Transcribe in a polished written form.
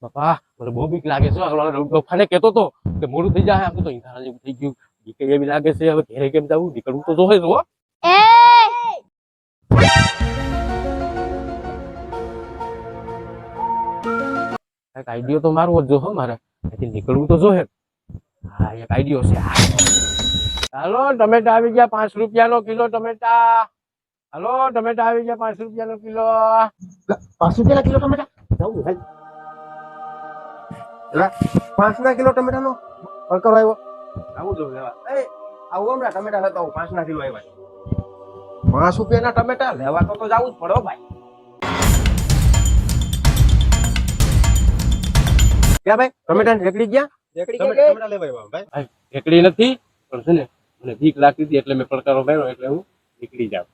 બાપા મને બહુ બીક લાગે છે ડોફાને કહેતો તો કે મોડું થઈ જાય આમ તો ઈંધારા જેવું થઈ ગયું બીક એવી લાગે છે હવે ઘરે કેમ જવું નીકળવું તો જોહે જ હો એ એક આઈડિયો તો મારવો જ જો હો મારે અહીંથી નીકળવું તો જોહે હા એક આઈડિયો છે હાલો ટમેટા આવી ગયા 5 રૂપિયાનો કિલો ટમેટા હાલો ટમેટા આવી ગયા 5 રૂપિયાનો કિલો 5 રૂપિયાના કિલો ટમેટા જવું ભાઈ એલા 5 ના કિલો ટમેટાનો અળકર આવ્યો આવું જો લેવા એ આવું હમણાં ટમેટા લેતો આવું 5 ના કિલો આવ્યા 5 રૂપિયાના ટમેટા લેવા તો જવું જ પડો ભાઈ ક્યાં ભાઈ ટમેટા રેકડી ગયા ટમેટા લેવા આવ્યા ભાઈ એકડી નથી પણ છે ને મને બીક લાગતી હતી એટલે મેં પડકારો માર્યો એટલે હું નીકળી જાઉં